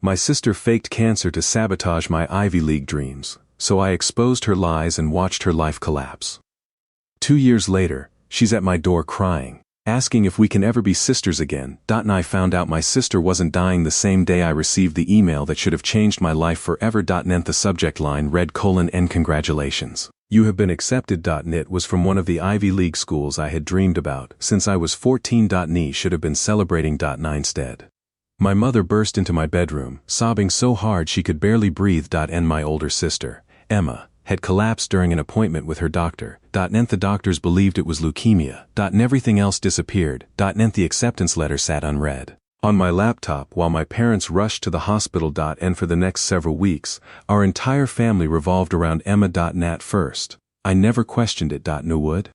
My sister faked cancer to sabotage my Ivy League dreams, so I exposed her lies and watched her life collapse. 2 years later, she's at my door crying, asking if we can ever be sisters again. And I found out my sister wasn't dying the same day I received the email that should have changed my life forever. And the subject line read: "N congratulations. You have been accepted." It was from one of the Ivy League schools I had dreamed about since I was 14. I should have been celebrating. Instead, my mother burst into my bedroom, sobbing so hard she could barely breathe. And my older sister, Emma, had collapsed during an appointment with her doctor. The doctors believed it was leukemia. And everything else disappeared. And the acceptance letter sat unread on my laptop while my parents rushed to the hospital. And for the next several weeks, our entire family revolved around Emma. At first, I never questioned it. No would.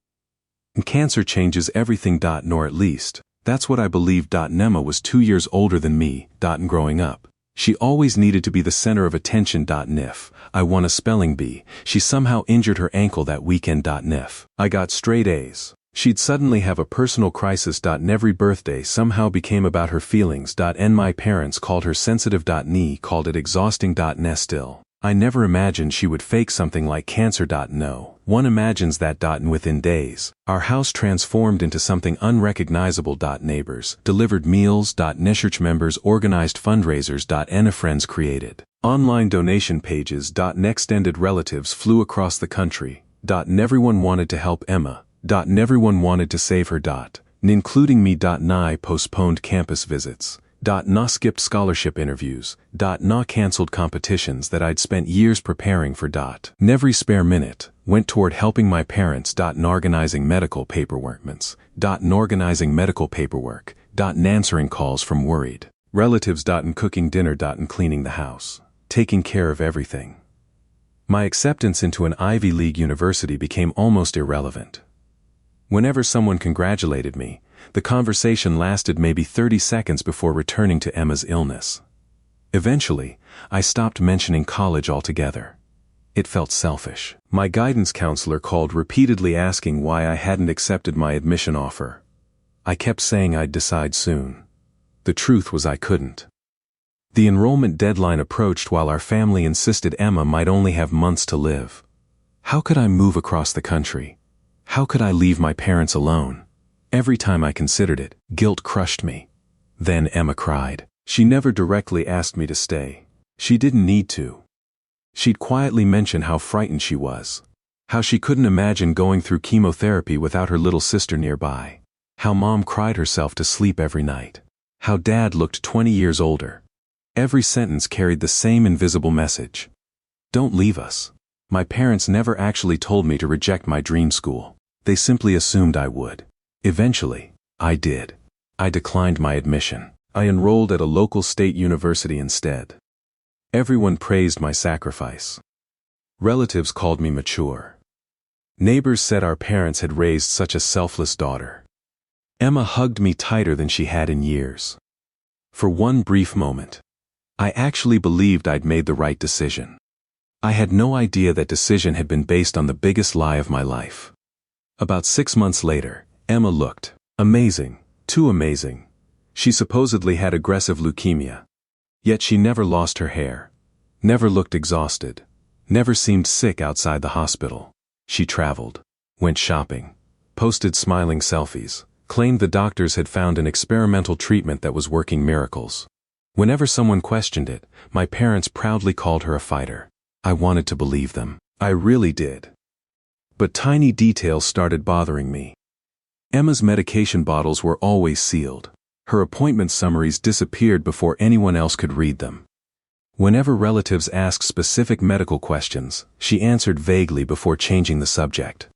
Cancer changes everything. Nor at least, that's what I believed. Emma was 2 years older than me. And growing up, she always needed to be the center of attention. And if I won a spelling bee, she somehow injured her ankle that weekend. And if I got straight A's, she'd suddenly have a personal crisis. And every birthday somehow became about her feelings. And my parents called her sensitive. And called it exhausting. And still, I never imagined she would fake something like cancer. No one imagines that. And within days, our house transformed into something unrecognizable. Neighbors delivered meals. Church members organized fundraisers. And friends created online donation pages. Extended relatives flew across the country. And everyone wanted to help Emma. And everyone wanted to save her. Including me. I postponed campus visits. Na skipped scholarship interviews. Na canceled competitions that I'd spent years preparing for. Every spare minute went toward helping my parents. And organizing medical paperwork. And answering calls from worried relatives. And cooking dinner. And cleaning the house. Taking care of everything. My acceptance into an Ivy League university became almost irrelevant. Whenever someone congratulated me, the conversation lasted maybe 30 seconds before returning to Emma's illness. Eventually, I stopped mentioning college altogether. It felt selfish. My guidance counselor called repeatedly asking why I hadn't accepted my admission offer. I kept saying I'd decide soon. The truth was I couldn't. The enrollment deadline approached while our family insisted Emma might only have months to live. How could I move across the country? How could I leave my parents alone? Every time I considered it, guilt crushed me. Then Emma cried. She never directly asked me to stay. She didn't need to. She'd quietly mention how frightened she was. How she couldn't imagine going through chemotherapy without her little sister nearby. How Mom cried herself to sleep every night. How Dad looked 20 years older. Every sentence carried the same invisible message. Don't leave us. My parents never actually told me to reject my dream school. They simply assumed I would. Eventually, I did. I declined my admission. I enrolled at a local state university instead. Everyone praised my sacrifice. Relatives called me mature. Neighbors said our parents had raised such a selfless daughter. Emma hugged me tighter than she had in years. For one brief moment, I actually believed I'd made the right decision. I had no idea that decision had been based on the biggest lie of my life. About 6 months later, Emma looked amazing, too amazing. She supposedly had aggressive leukemia. Yet she never lost her hair, never looked exhausted, never seemed sick outside the hospital. She traveled, went shopping, posted smiling selfies, claimed the doctors had found an experimental treatment that was working miracles. Whenever someone questioned it, my parents proudly called her a fighter. I wanted to believe them. I really did. But tiny details started bothering me. Emma's medication bottles were always sealed. Her appointment summaries disappeared before anyone else could read them. Whenever relatives asked specific medical questions, she answered vaguely before changing the subject.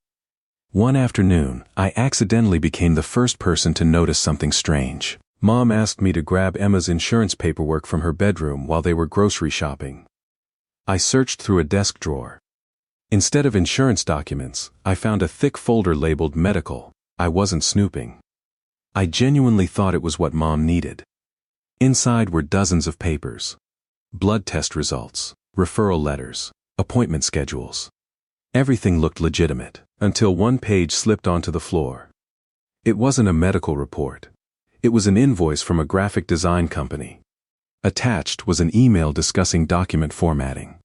One afternoon, I accidentally became the first person to notice something strange. Mom asked me to grab Emma's insurance paperwork from her bedroom while they were grocery shopping. I searched through a desk drawer. Instead of insurance documents, I found a thick folder labeled medical. I wasn't snooping. I genuinely thought it was what Mom needed. Inside were dozens of papers. Blood test results, referral letters, appointment schedules. Everything looked legitimate, until one page slipped onto the floor. It wasn't a medical report. It was an invoice from a graphic design company. Attached was an email discussing document formatting.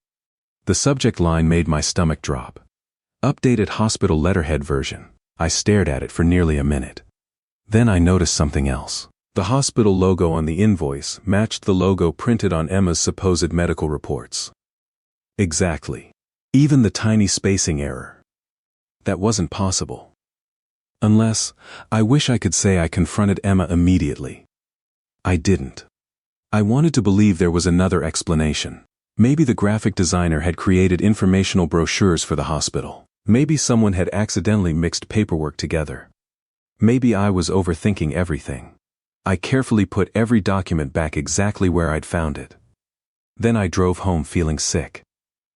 The subject line made my stomach drop. Updated hospital letterhead version. I stared at it for nearly a minute. Then I noticed something else. The hospital logo on the invoice matched the logo printed on Emma's supposed medical reports. Exactly. Even the tiny spacing error. That wasn't possible. Unless, I wish I could say I confronted Emma immediately. I didn't. I wanted to believe there was another explanation. Maybe the graphic designer had created informational brochures for the hospital. Maybe someone had accidentally mixed paperwork together. Maybe I was overthinking everything. I carefully put every document back exactly where I'd found it. Then I drove home feeling sick.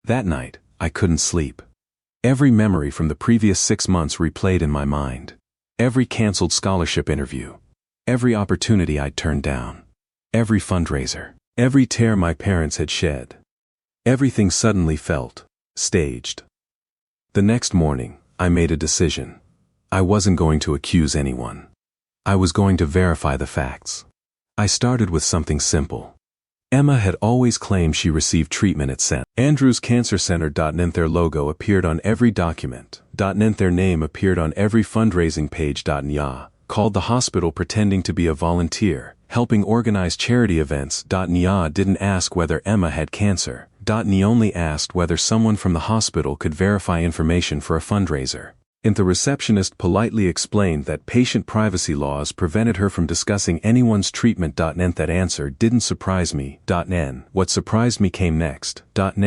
That night, I couldn't sleep. Every memory from the previous 6 months replayed in my mind. Every canceled scholarship interview. Every opportunity I'd turned down. Every fundraiser. Every tear my parents had shed. Everything suddenly felt staged. The next morning, I made a decision. I wasn't going to accuse anyone. I was going to verify the facts. I started with something simple. Emma had always claimed she received treatment at St. Andrew's Cancer Center. Their logo appeared on every document. Their name appeared on every fundraising page. Called the hospital pretending to be a volunteer, helping organize charity events. Didn't ask whether Emma had cancer. Only asked whether someone from the hospital could verify information for a fundraiser. And the receptionist politely explained that patient privacy laws prevented her from discussing anyone's treatment. That answer didn't surprise me. What surprised me came next.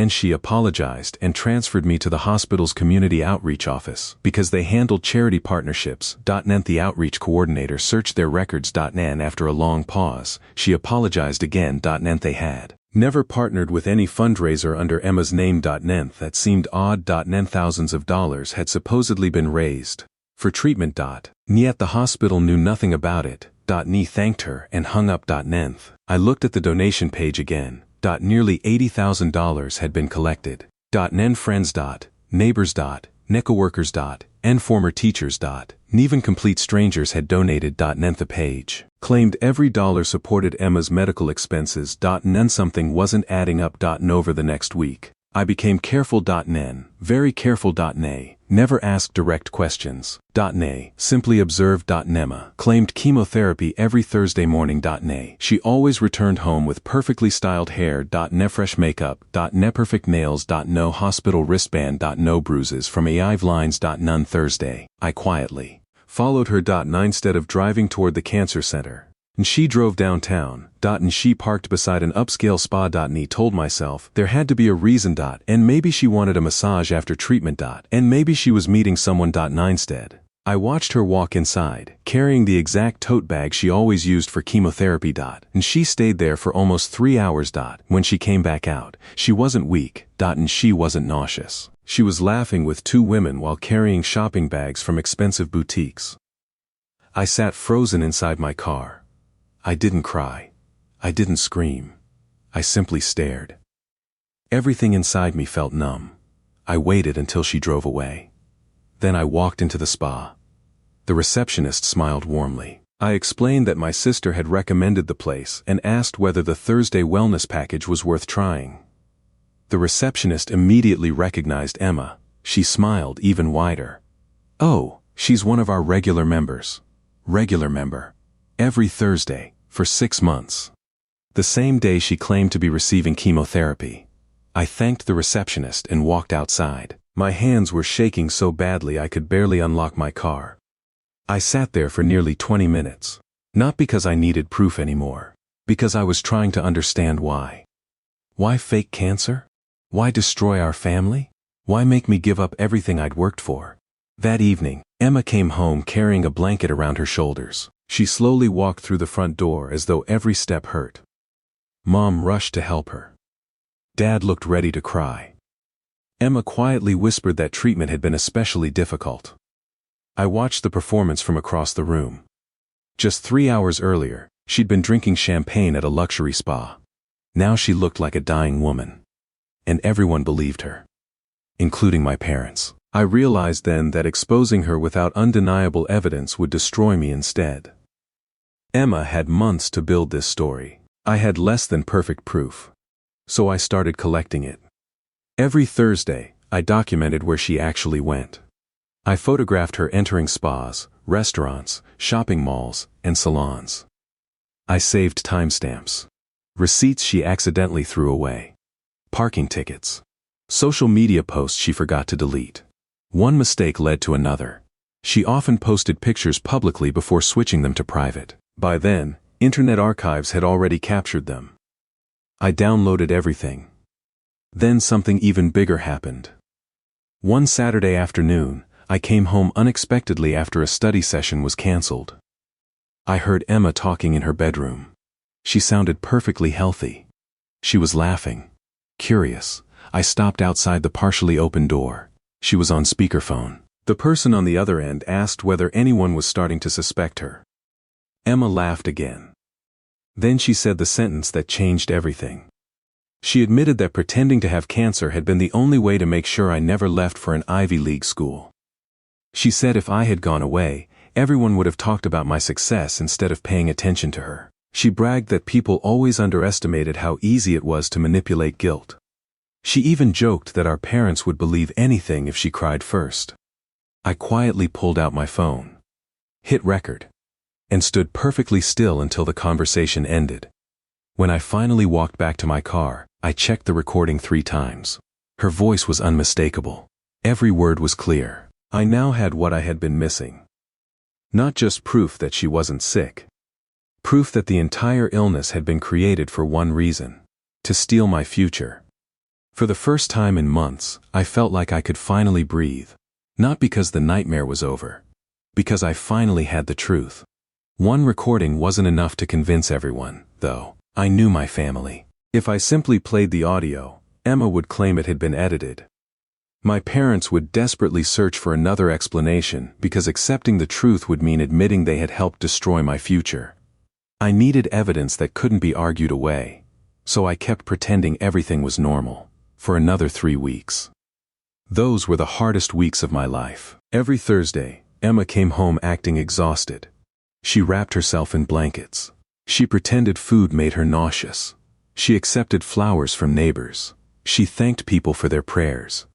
She apologized and transferred me to the hospital's community outreach office because they handled charity partnerships. The outreach coordinator searched their records. After a long pause, she apologized again. They had never partnered with any fundraiser under Emma's name. That seemed odd. Thousands of dollars had supposedly been raised for treatment. Yet the hospital knew nothing about it. Thanked her and hung up. I looked at the donation page again. Nearly $80,000 had been collected. Friends. Neighbors. Coworkers. And former teachers. Even complete strangers had donated. The page claimed every dollar supported Emma's medical expenses. Something wasn't adding up. Over the next week, I became careful. Very careful. Never asked direct questions. Simply observed. Emma claimed chemotherapy every Thursday morning. She always returned home with perfectly styled hair. Fresh makeup. Perfect nails. No hospital wristband. No bruises from IV lines. None Thursday. I quietly followed her. Instead of driving toward the cancer center, and she drove downtown. And she parked beside an upscale spa. Told myself there had to be a reason. And maybe she wanted a massage after treatment. And maybe she was meeting someone. Instead, I watched her walk inside, carrying the exact tote bag she always used for chemotherapy. And she stayed there for almost 3 hours. When she came back out, she wasn't weak. And she wasn't nauseous. She was laughing with 2 women while carrying shopping bags from expensive boutiques. I sat frozen inside my car. I didn't cry. I didn't scream. I simply stared. Everything inside me felt numb. I waited until she drove away. Then I walked into the spa. The receptionist smiled warmly. I explained that my sister had recommended the place and asked whether the Thursday wellness package was worth trying. The receptionist immediately recognized Emma. She smiled even wider. "Oh, she's one of our regular members." Regular member. Every Thursday, for 6 months. The same day she claimed to be receiving chemotherapy. I thanked the receptionist and walked outside. My hands were shaking so badly I could barely unlock my car. I sat there for nearly 20 minutes. Not because I needed proof anymore. Because I was trying to understand why. Why fake cancer? Why destroy our family? Why make me give up everything I'd worked for? That evening, Emma came home carrying a blanket around her shoulders. She slowly walked through the front door as though every step hurt. Mom rushed to help her. Dad looked ready to cry. Emma quietly whispered that treatment had been especially difficult. I watched the performance from across the room. Just 3 hours earlier, she'd been drinking champagne at a luxury spa. Now she looked like a dying woman. And everyone believed her. Including my parents. I realized then that exposing her without undeniable evidence would destroy me instead. Emma had months to build this story. I had less than perfect proof. So I started collecting it. Every Thursday, I documented where she actually went. I photographed her entering spas, restaurants, shopping malls, and salons. I saved timestamps. Receipts she accidentally threw away. Parking tickets. Social media posts she forgot to delete. One mistake led to another. She often posted pictures publicly before switching them to private. By then, Internet archives had already captured them. I downloaded everything. Then something even bigger happened. One Saturday afternoon, I came home unexpectedly after a study session was canceled. I heard Emma talking in her bedroom. She sounded perfectly healthy. She was laughing. Curious, I stopped outside the partially open door. She was on speakerphone. The person on the other end asked whether anyone was starting to suspect her. Emma laughed again. Then she said the sentence that changed everything. She admitted that pretending to have cancer had been the only way to make sure I never left for an Ivy League school. She said if I had gone away, everyone would have talked about my success instead of paying attention to her. She bragged that people always underestimated how easy it was to manipulate guilt. She even joked that our parents would believe anything if she cried first. I quietly pulled out my phone, hit record, and stood perfectly still until the conversation ended. When I finally walked back to my car, I checked the recording 3 times. Her voice was unmistakable. Every word was clear. I now had what I had been missing. Not just proof that she wasn't sick. Proof that the entire illness had been created for one reason: to steal my future. For the first time in months, I felt like I could finally breathe. Not because the nightmare was over. Because I finally had the truth. One recording wasn't enough to convince everyone, though. I knew my family. If I simply played the audio, Emma would claim it had been edited. My parents would desperately search for another explanation because accepting the truth would mean admitting they had helped destroy my future. I needed evidence that couldn't be argued away, so I kept pretending everything was normal, for another 3 weeks. Those were the hardest weeks of my life. Every Thursday, Emma came home acting exhausted. She wrapped herself in blankets. She pretended food made her nauseous. She accepted flowers from neighbors. She thanked people for their prayers.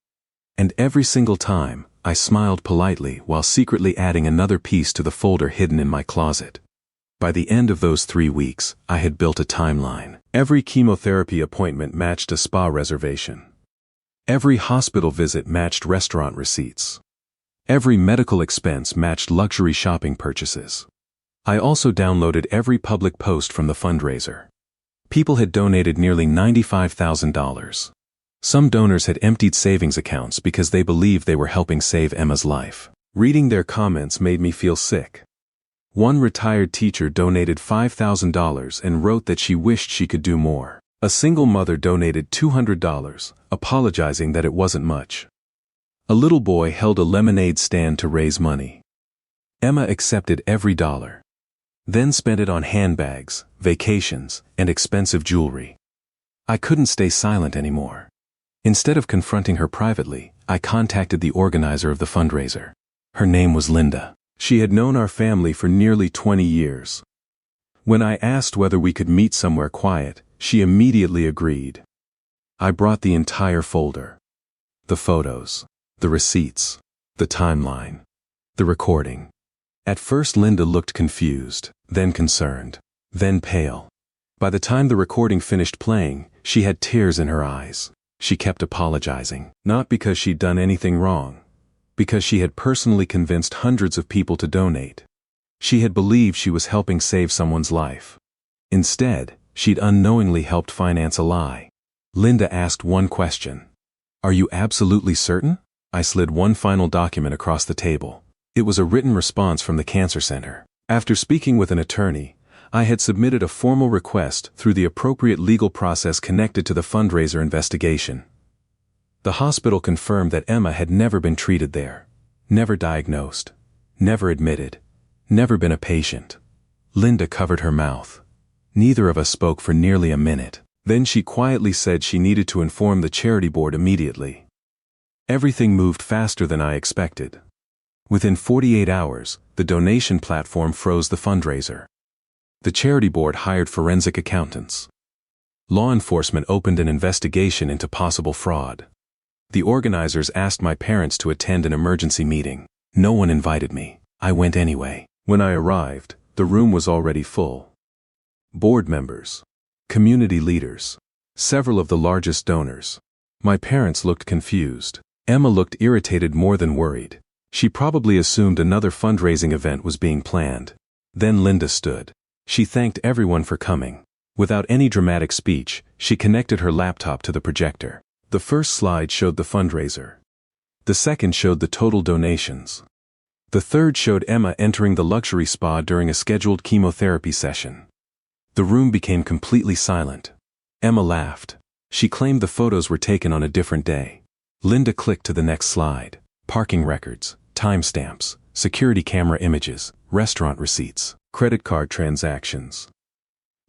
And every single time, I smiled politely while secretly adding another piece to the folder hidden in my closet. By the end of those 3 weeks, I had built a timeline. Every chemotherapy appointment matched a spa reservation. Every hospital visit matched restaurant receipts. Every medical expense matched luxury shopping purchases. I also downloaded every public post from the fundraiser. People had donated nearly $95,000. Some donors had emptied savings accounts because they believed they were helping save Emma's life. Reading their comments made me feel sick. One retired teacher donated $5,000 and wrote that she wished she could do more. A single mother donated $200, apologizing that it wasn't much. A little boy held a lemonade stand to raise money. Emma accepted every dollar. Then spent it on handbags, vacations, and expensive jewelry. I couldn't stay silent anymore. Instead of confronting her privately, I contacted the organizer of the fundraiser. Her name was Linda. She had known our family for nearly 20 years. When I asked whether we could meet somewhere quiet, she immediately agreed. I brought the entire folder. The photos, the receipts, the timeline, the recording. At first Linda looked confused, then concerned, then pale. By the time the recording finished playing, she had tears in her eyes. She kept apologizing, not because she'd done anything wrong, because she had personally convinced hundreds of people to donate. She had believed she was helping save someone's life. Instead, she'd unknowingly helped finance a lie. Linda asked one question. "Are you absolutely certain?" I slid one final document across the table. It was a written response from the cancer center. After speaking with an attorney, I had submitted a formal request through the appropriate legal process connected to the fundraiser investigation. The hospital confirmed that Emma had never been treated there, never diagnosed, never admitted, never been a patient. Linda covered her mouth. Neither of us spoke for nearly a minute. Then she quietly said she needed to inform the charity board immediately. Everything moved faster than I expected. Within 48 hours, the donation platform froze the fundraiser. The charity board hired forensic accountants. Law enforcement opened an investigation into possible fraud. The organizers asked my parents to attend an emergency meeting. No one invited me. I went anyway. When I arrived, the room was already full. Board members, community leaders, several of the largest donors. My parents looked confused. Emma looked irritated more than worried. She probably assumed another fundraising event was being planned. Then Linda stood. She thanked everyone for coming. Without any dramatic speech, she connected her laptop to the projector. The first slide showed the fundraiser. The second showed the total donations. The third showed Emma entering the luxury spa during a scheduled chemotherapy session. The room became completely silent. Emma laughed. She claimed the photos were taken on a different day. Linda clicked to the next slide. Parking records, timestamps, security camera images, restaurant receipts, credit card transactions.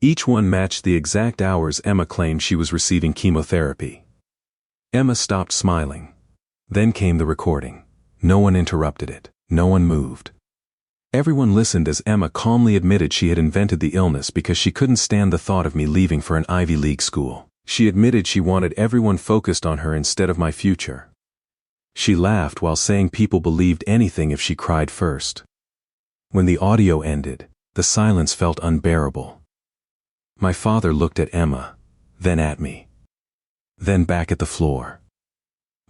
Each one matched the exact hours Emma claimed she was receiving chemotherapy. Emma stopped smiling. Then came the recording. No one interrupted it. No one moved. Everyone listened as Emma calmly admitted she had invented the illness because she couldn't stand the thought of me leaving for an Ivy League school. She admitted she wanted everyone focused on her instead of my future. She laughed while saying people believed anything if she cried first. When the audio ended, the silence felt unbearable. My father looked at Emma, then at me, then back at the floor.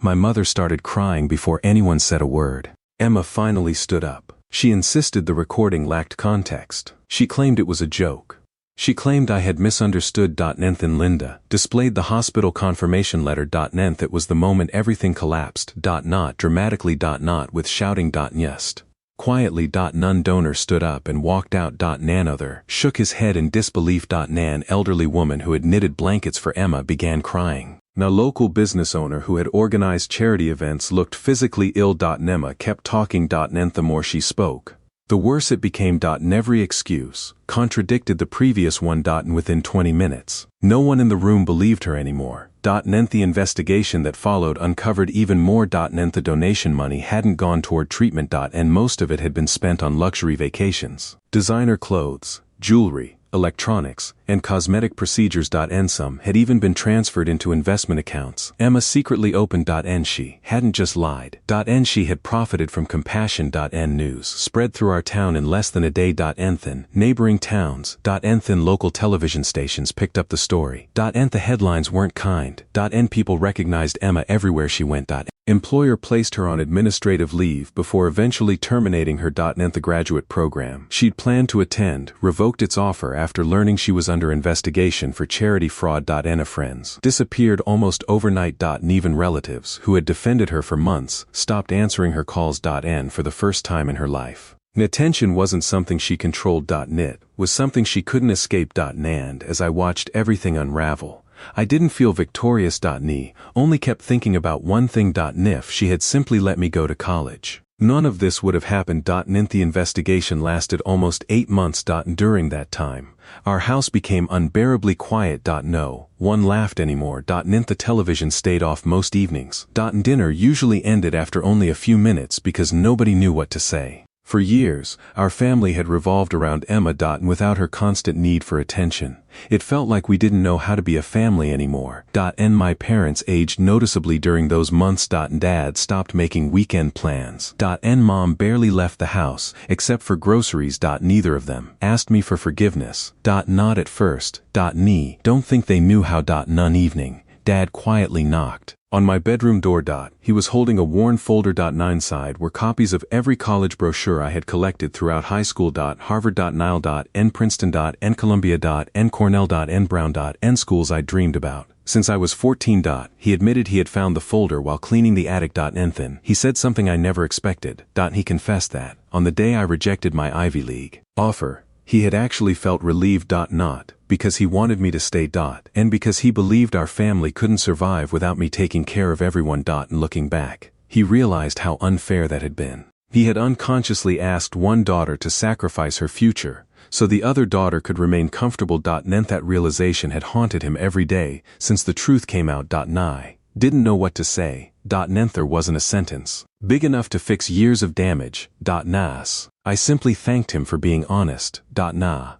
My mother started crying before anyone said a word. Emma finally stood up. She insisted the recording lacked context. She claimed it was a joke. She claimed I had misunderstood. Nth and Linda displayed the hospital confirmation letter. Nth it was the moment everything collapsed. Not dramatically. Not with shouting. Yes. Quietly. None donor stood up and walked out. Nan other shook his head in disbelief. Nan elderly woman who had knitted blankets for Emma began crying. Now local business owner who had organized charity events looked physically ill. Emma kept talking. Nth the more she spoke, the worse it became. Every excuse contradicted the previous one. And within 20 minutes, no one in the room believed her anymore. Nth the investigation that followed uncovered even more. Nth the donation money hadn't gone toward treatment. And most of it had been spent on luxury vacations, designer clothes, jewelry, electronics, and cosmetic procedures. And some had even been transferred into investment accounts Emma secretly opened. And she hadn't just lied. And she had profited from compassion. And news spread through our town in less than a day. Nth in neighboring towns. Nth in local television stations picked up the story. Nth the headlines weren't kind. And people recognized Emma everywhere she went. Employer placed her on administrative leave before eventually terminating her. Nth the graduate program she'd planned to attend revoked its offer after learning she was under investigation for charity fraud. And friends disappeared almost overnight. And even relatives who had defended her for months stopped answering her calls. And for the first time in her life, attention wasn't something she controlled. It was something she couldn't escape. And as I watched everything unravel, I didn't feel victorious. Ni only kept thinking about one thing. If she had simply let me go to college, none of this would have happened. The investigation lasted almost 8 months. During that time, our house became unbearably quiet. No one laughed anymore. The television stayed off most evenings. Dinner usually ended after only a few minutes because nobody knew what to say. For years, our family had revolved around Emma. And without her constant need for attention, it felt like we didn't know how to be a family anymore. And my parents aged noticeably during those months. Dad stopped making weekend plans. And Mom barely left the house, except for groceries. Neither of them asked me for forgiveness. Not at first. Don't think they knew how. None evening, Dad quietly knocked on my bedroom door. He was holding a worn folder. 9 side were copies of every college brochure I had collected throughout high school. Harvard. Nile. And Princeton. And Columbia. And Cornell. And Brown. And schools I dreamed about since I was 14. He admitted he had found the folder while cleaning the attic. Then he said something I never expected. He confessed that on the day I rejected my Ivy League offer, he had actually felt relieved. Not because he wanted me to stay. And because he believed our family couldn't survive without me taking care of everyone. And looking back, he realized how unfair that had been. He had unconsciously asked one daughter to sacrifice her future so the other daughter could remain comfortable. And that realization had haunted him every day since the truth came out. I didn't know what to say. And there wasn't a sentence. Big enough to fix years of damage. Nas. I simply thanked him for being honest.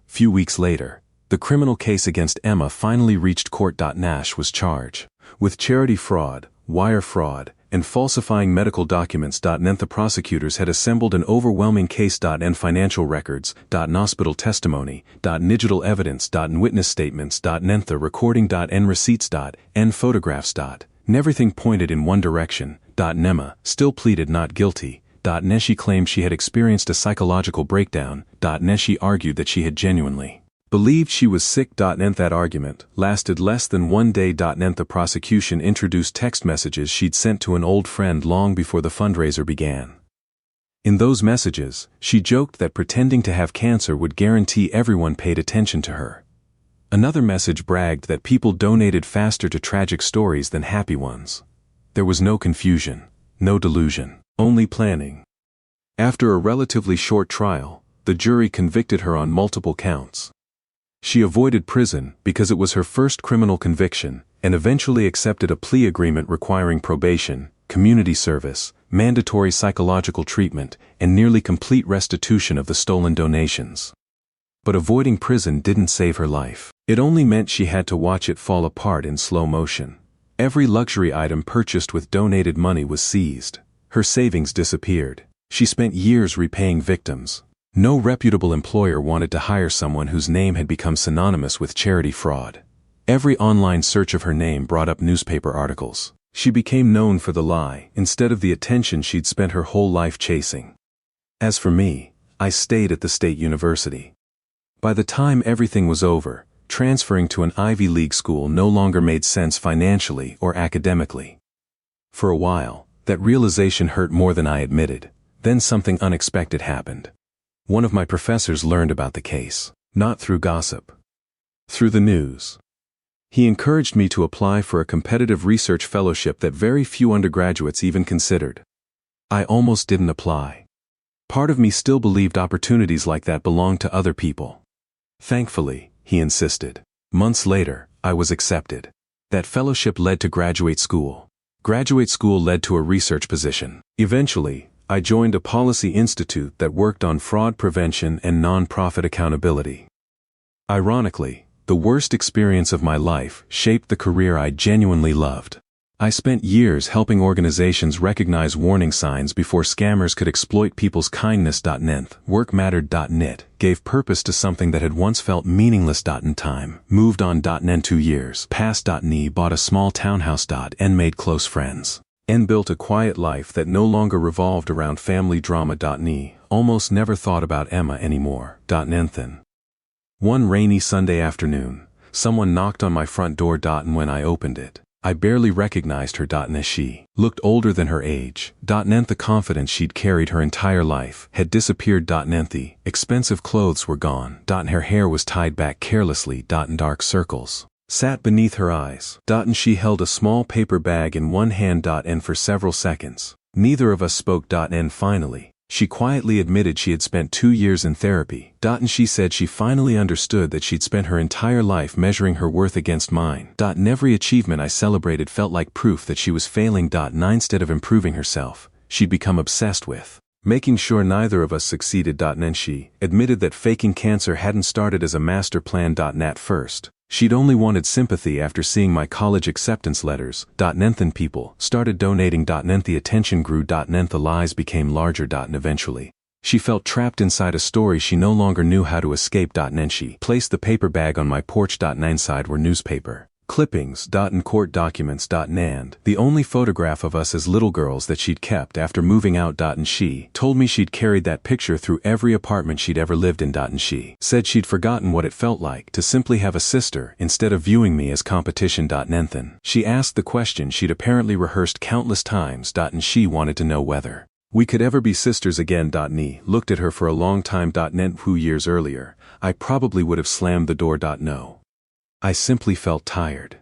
Few weeks later, the criminal case against Emma finally reached court. Nash was charged with charity fraud, wire fraud, and falsifying medical documents. The prosecutors had assembled an overwhelming case. Financial records. Hospital testimony. Digital evidence. Witness statements. The recording. Receipts. Photographs. Everything pointed in one direction. Emma still pleaded not guilty. She claimed she had experienced a psychological breakdown. She argued that she had genuinely believed she was sick. That argument lasted less than 1 day. The prosecution introduced text messages she'd sent to an old friend long before the fundraiser began. In those messages, she joked that pretending to have cancer would guarantee everyone paid attention to her. Another message bragged that people donated faster to tragic stories than happy ones. There was no confusion, no delusion, only planning. After a relatively short trial, the jury convicted her on multiple counts. She avoided prison because it was her first criminal conviction, and eventually accepted a plea agreement requiring probation, community service, mandatory psychological treatment, and nearly complete restitution of the stolen donations. But avoiding prison didn't save her life. It only meant she had to watch it fall apart in slow motion. Every luxury item purchased with donated money was seized. Her savings disappeared. She spent years repaying victims. No reputable employer wanted to hire someone whose name had become synonymous with charity fraud. Every online search of her name brought up newspaper articles. She became known for the lie instead of the attention she'd spent her whole life chasing. As for me, I stayed at the state university. By the time everything was over, transferring to an Ivy League school no longer made sense financially or academically. For a while, that realization hurt more than I admitted. Then something unexpected happened. One of my professors learned about the case, not through gossip, through the news. He encouraged me to apply for a competitive research fellowship that very few undergraduates even considered. I almost didn't apply. Part of me still believed opportunities like that belonged to other people. Thankfully, he insisted. Months later, I was accepted. That fellowship led to graduate school. Graduate school led to a research position. Eventually, I joined a policy institute that worked on fraud prevention and nonprofit accountability. Ironically, the worst experience of my life shaped the career I genuinely loved. I spent years helping organizations recognize warning signs before scammers could exploit people's kindness. Work mattered. Gave purpose to something that had once felt meaningless. In time, moved on. 2 years passed. Bought a small townhouse. Made close friends. Built a quiet life that no longer revolved around family drama. Almost never thought about Emma anymore. One rainy Sunday afternoon, someone knocked on my front door. And when I opened it, I barely recognized her. As she looked older than her age. The confidence she'd carried her entire life had disappeared. The expensive clothes were gone. Her hair was tied back carelessly. In dark circles sat beneath her eyes. And she held a small paper bag in one hand. And for several seconds, neither of us spoke. And finally, she quietly admitted she had spent 2 years in therapy. And she said she finally understood that she'd spent her entire life measuring her worth against mine. And every achievement I celebrated felt like proof that she was failing. And instead of improving herself, she'd become obsessed with making sure neither of us succeeded. And she admitted that faking cancer hadn't started as a master plan. At first, she'd only wanted sympathy after seeing my college acceptance letters. Then people started donating. The attention grew. The lies became larger. And eventually, she felt trapped inside a story she no longer knew how to escape. And she placed the paper bag on my porch. Inside were newspaper clippings. And court documents. And the only photograph of us as little girls that she'd kept after moving out. And she told me she'd carried that picture through every apartment she'd ever lived in. And she said she'd forgotten what it felt like to simply have a sister instead of viewing me as competition. Then she asked the question she'd apparently rehearsed countless times. And she wanted to know whether we could ever be sisters again. Looked at her for a long time. 2 years earlier, I probably would have slammed the door. No. I simply felt tired.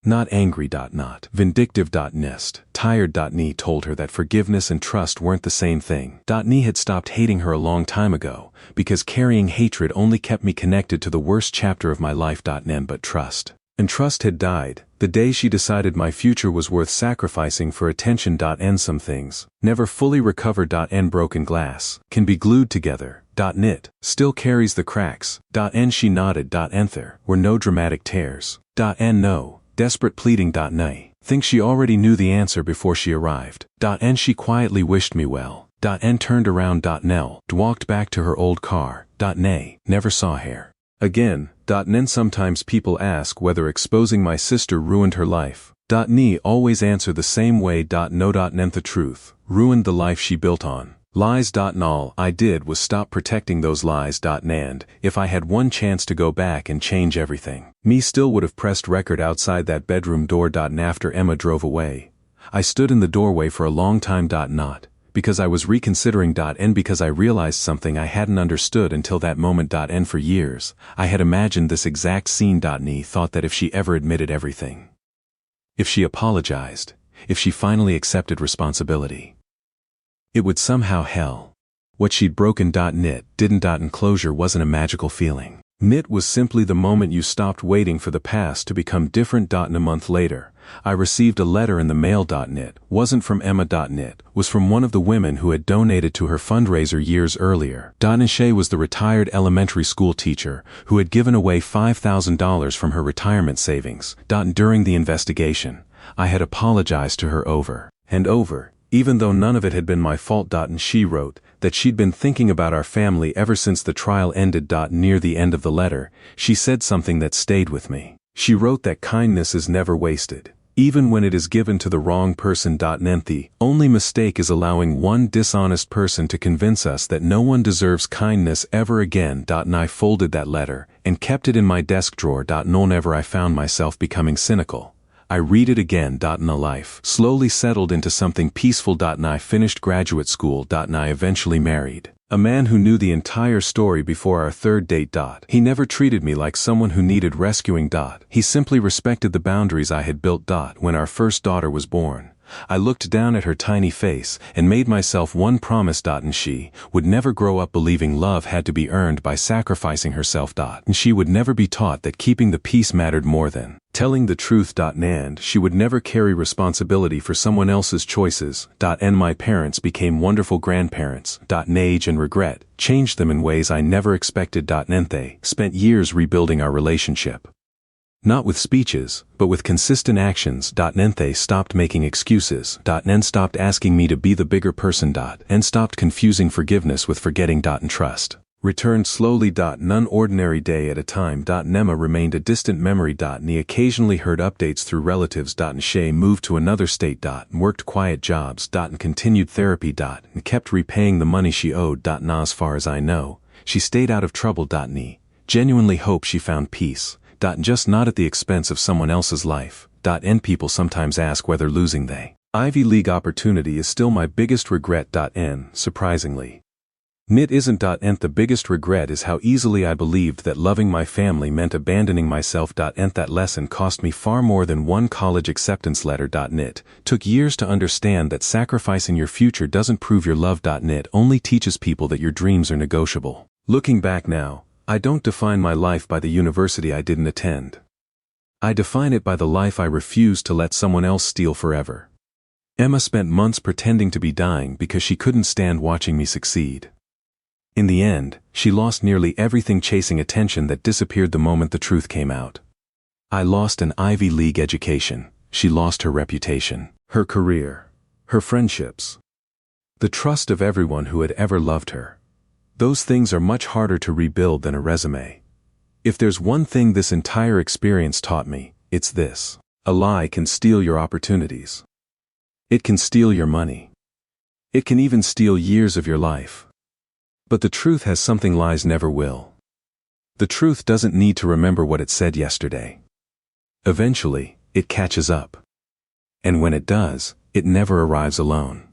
Not angry. Not vindictive. Nest. Tired. Nee told her that forgiveness and trust weren't the same thing. Nee had stopped hating her a long time ago, because carrying hatred only kept me connected to the worst chapter of my life. But trust And trust had died, the day she decided my future was worth sacrificing for attention. And some things never fully recover. And broken glass can be glued together. Knit still carries the cracks. And she nodded. And there were no dramatic tears. And no desperate pleading. Nay, think she already knew the answer before she arrived. And she quietly wished me well. And turned around. Nell walked back to her old car. Nay, never saw her again. Then sometimes people ask whether exposing my sister ruined her life. Ni always answer the same way. No. The truth ruined the life she built on lies. And all I did was stop protecting those lies. And if I had one chance to go back and change everything, me still would have pressed record outside that bedroom door. And after Emma drove away, I stood in the doorway for a long time. Not because I was reconsidering. And because I realized something I hadn't understood until that moment. And for years, I had imagined this exact scene. Ni thought that if she ever admitted everything, if she apologized, if she finally accepted responsibility, it would somehow hell what she'd broken. Knit didn't. And closure wasn't a magical feeling. Knit was simply the moment you stopped waiting for the past to become different. And a month later, I received a letter in the mail. Knit wasn't from Emma. Knit was from one of the women who had donated to her fundraiser years earlier. And she was the retired elementary school teacher who had given away $5,000 from her retirement savings. During the investigation, I had apologized to her over and over, even though none of it had been my fault. And she wrote that she'd been thinking about our family ever since the trial ended. Near the end of the letter, she said something that stayed with me. She wrote that kindness is never wasted, even when it is given to the wrong person. And the only mistake is allowing one dishonest person to convince us that no one deserves kindness ever again. And I folded that letter and kept it in my desk drawer. Whenever I found myself becoming cynical, I read it again. And a life slowly settled into something peaceful. And I finished graduate school. And I eventually married a man who knew the entire story before our third date. He never treated me like someone who needed rescuing. He simply respected the boundaries I had built. When our first daughter was born, I looked down at her tiny face and made myself one promise. And she would never grow up believing love had to be earned by sacrificing herself. And she would never be taught that keeping the peace mattered more than telling the truth. And she would never carry responsibility for someone else's choices. And my parents became wonderful grandparents. Age and regret changed them in ways I never expected. And they spent years rebuilding our relationship. Not with speeches, but with consistent actions. And they stopped making excuses. And stopped asking me to be the bigger person. And stopped confusing forgiveness with forgetting. And trust returned slowly. None ordinary day at a time. Emma remained a distant memory. And he occasionally heard updates through relatives. And she moved to another state. And worked quiet jobs. And continued therapy. And kept repaying the money she owed. And as far as I know, she stayed out of trouble. And he genuinely hope she found peace. Just not at the expense of someone else's life. And people sometimes ask whether losing the Ivy League opportunity is still my biggest regret. And surprisingly, Knit isn't. And the biggest regret is how easily I believed that loving my family meant abandoning myself. And that lesson cost me far more than one college acceptance letter. Knit took years to understand that sacrificing your future doesn't prove your love. Knit only teaches people that your dreams are negotiable. Looking back now, I don't define my life by the university I didn't attend. I define it by the life I refused to let someone else steal forever. Emma spent months pretending to be dying because she couldn't stand watching me succeed. In the end, she lost nearly everything chasing attention that disappeared the moment the truth came out. I lost an Ivy League education. She lost her reputation, her career, her friendships, the trust of everyone who had ever loved her. Those things are much harder to rebuild than a resume. If there's one thing this entire experience taught me, it's this: a lie can steal your opportunities. It can steal your money. It can even steal years of your life. But the truth has something lies never will. The truth doesn't need to remember what it said yesterday. Eventually, it catches up. And when it does, it never arrives alone.